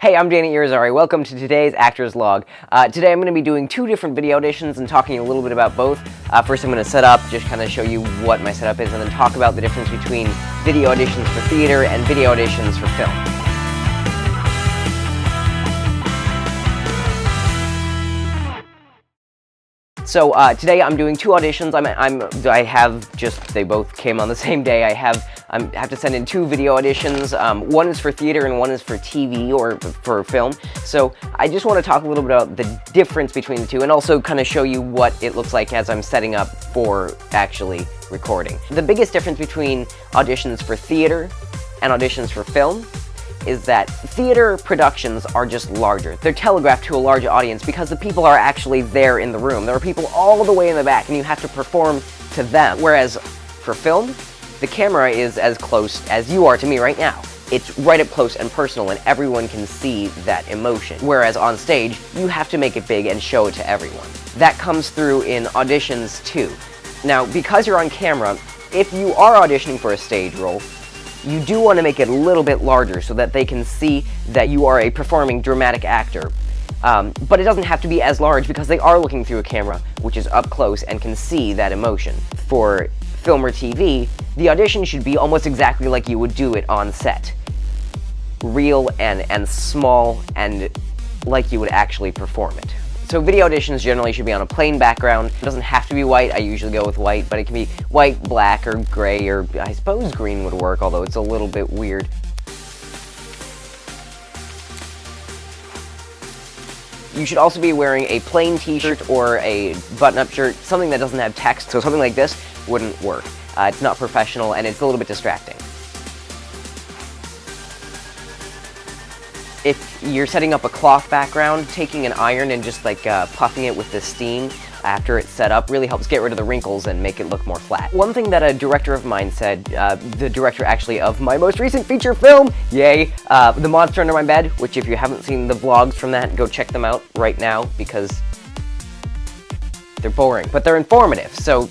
Hey, I'm Danny Irizarry. Welcome to today's Actors Log. Today I'm going to be doing two different video auditions and talking a little bit about both. First I'm going to set up, just kind of show you what my setup is, and then talk about the difference between video auditions for theater and video auditions for film. So today I'm doing two auditions. They both came on the same day. I have to send in two video auditions. One is for theater and one is for TV or for film. So I just want to talk a little bit about the difference between the two and also kind of show you what it looks like as I'm setting up for actually recording. The biggest difference between auditions for theater and auditions for film is that theater productions are just larger. They're telegraphed to a larger audience because the people are actually there in the room. There are people all the way in the back and you have to perform to them. Whereas for film, the camera is as close as you are to me right now. It's right up close and personal and everyone can see that emotion. Whereas on stage, you have to make it big and show it to everyone. That comes through in auditions too. Now, because you're on camera, if you are auditioning for a stage role, you do want to make it a little bit larger so that they can see that you are a performing dramatic actor. But it doesn't have to be as large because they are looking through a camera, which is up close and can see that emotion. For film or TV, the audition should be almost exactly like you would do it on set. Real and small and like you would actually perform it. So video auditions generally should be on a plain background. It doesn't have to be white. I usually go with white, but it can be white, black, or gray, or I suppose green would work, although it's a little bit weird. You should also be wearing a plain t-shirt or a button-up shirt, something that doesn't have text, so something like this wouldn't work. It's not professional and it's a little bit distracting. If you're setting up a cloth background, taking an iron and just like puffing it with the steam after it's set up really helps get rid of the wrinkles and make it look more flat. One thing that a director of mine said, the director actually of my most recent feature film, yay, The Monster Under My Bed, which if you haven't seen the vlogs from that, go check them out right now because they're boring, but they're informative, so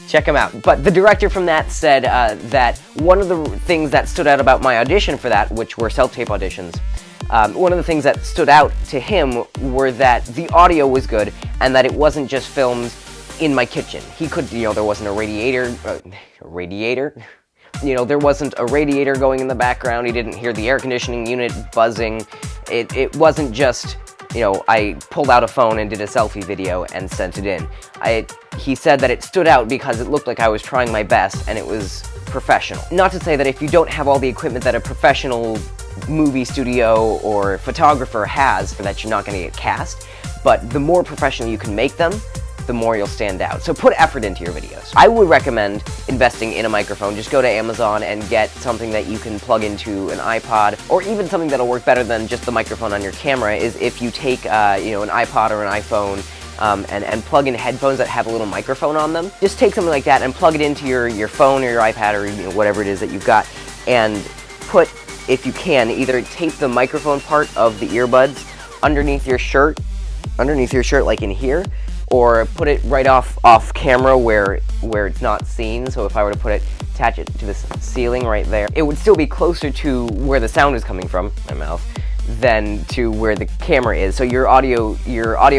check them out. But the director from that said that one of the things that stood out about my audition for that, which were self-tape auditions, one of the things that stood out to him were that the audio was good and that it wasn't just filmed in my kitchen. He could, there wasn't a radiator, there wasn't a radiator going in the background. He didn't hear the air conditioning unit buzzing. It wasn't just, I pulled out a phone and did a selfie video and sent it in. He said that it stood out because it looked like I was trying my best and it was professional. Not to say that if you don't have all the equipment that a professional movie studio or photographer has, that you're not going to get cast, but the more professional you can make them, the more you'll stand out. So put effort into your videos. I would recommend investing in a microphone. Just go to Amazon and get something that you can plug into an iPod, or even something that'll work better than just the microphone on your camera is if you take an iPod or an iPhone and plug in headphones that have a little microphone on them. Just take something like that and plug it into your phone or your iPad or whatever it is that you've got, and put, if you can, either tape the microphone part of the earbuds underneath your shirt like in here, or put it right off camera where it's not seen. So if I were to attach it to the ceiling right there, it would still be closer to where the sound is coming from, my mouth, than to where the camera is. So your audio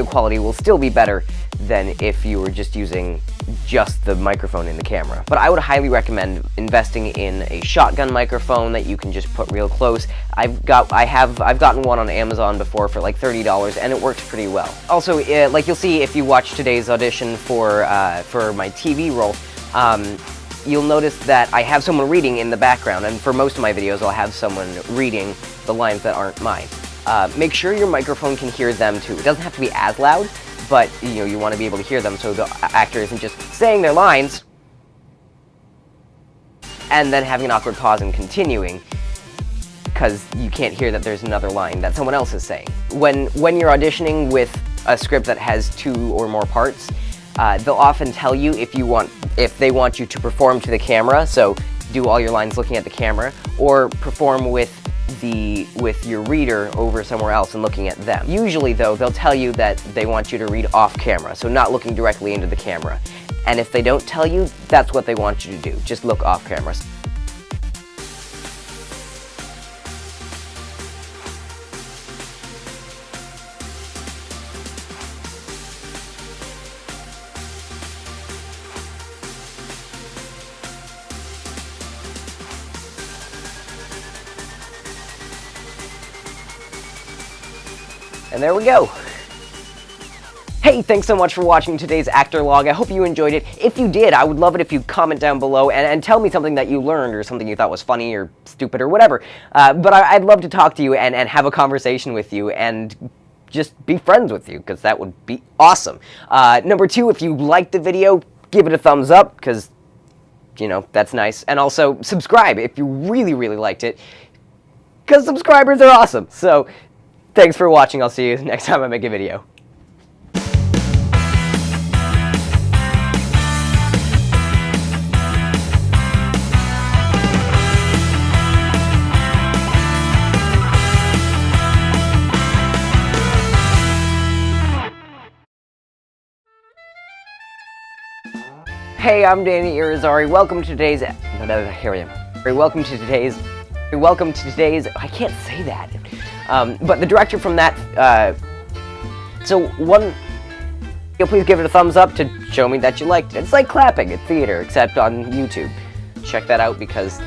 quality will still be better than if you were just using just the microphone in the camera. But I would highly recommend investing in a shotgun microphone that you can just put real close. I've gotten one on Amazon before for like $30 and it works pretty well. Also, like you'll see if you watch today's audition for my TV role, you'll notice that I have someone reading in the background, and for most of my videos I'll have someone reading the lines that aren't mine. Make sure your microphone can hear them too. It doesn't have to be as loud, but you want to be able to hear them so the actor isn't just saying their lines and then having an awkward pause and continuing because you can't hear that there's another line that someone else is saying. When you're auditioning with a script that has 2 or more parts, they'll often tell you if they want you to perform to the camera, so do all your lines looking at the camera, or perform with your reader over somewhere else and looking at them. Usually though, they'll tell you that they want you to read off camera, so not looking directly into the camera. And if they don't tell you, that's what they want you to do. Just look off camera. And there we go. Hey, thanks so much for watching today's actor log. I hope you enjoyed it. If you did, I would love it if you comment down below and tell me something that you learned or something you thought was funny or stupid or whatever. But I'd love to talk to you and have a conversation with you and just be friends with you, because that would be awesome. Number 2, if you liked the video, give it a thumbs up, because, you know, that's nice. And also, subscribe if you really, really liked it, because subscribers are awesome. So, thanks for watching. I'll see you next time I make a video. Hey, I'm Danny Irizarry. Welcome to today's. Here I am. Welcome to today's. I can't say that. But the director from that. Please give it a thumbs up to show me that you liked it. It's like clapping at theater, except on YouTube. Check that out because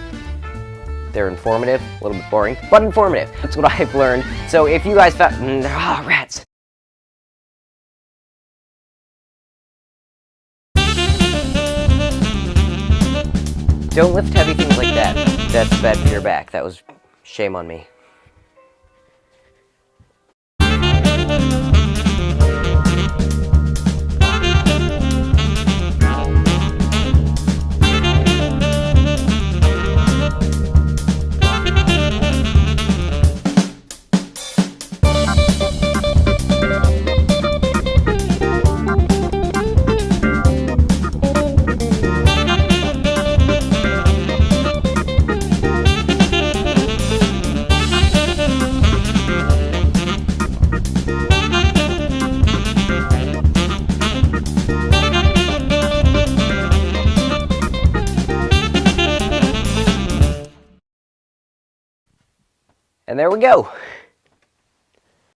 they're informative, a little bit boring, but informative. That's what I've learned. So if you guys found rats. Don't lift heavy things like that. That's bad for your back. That was shame on me. And there we go.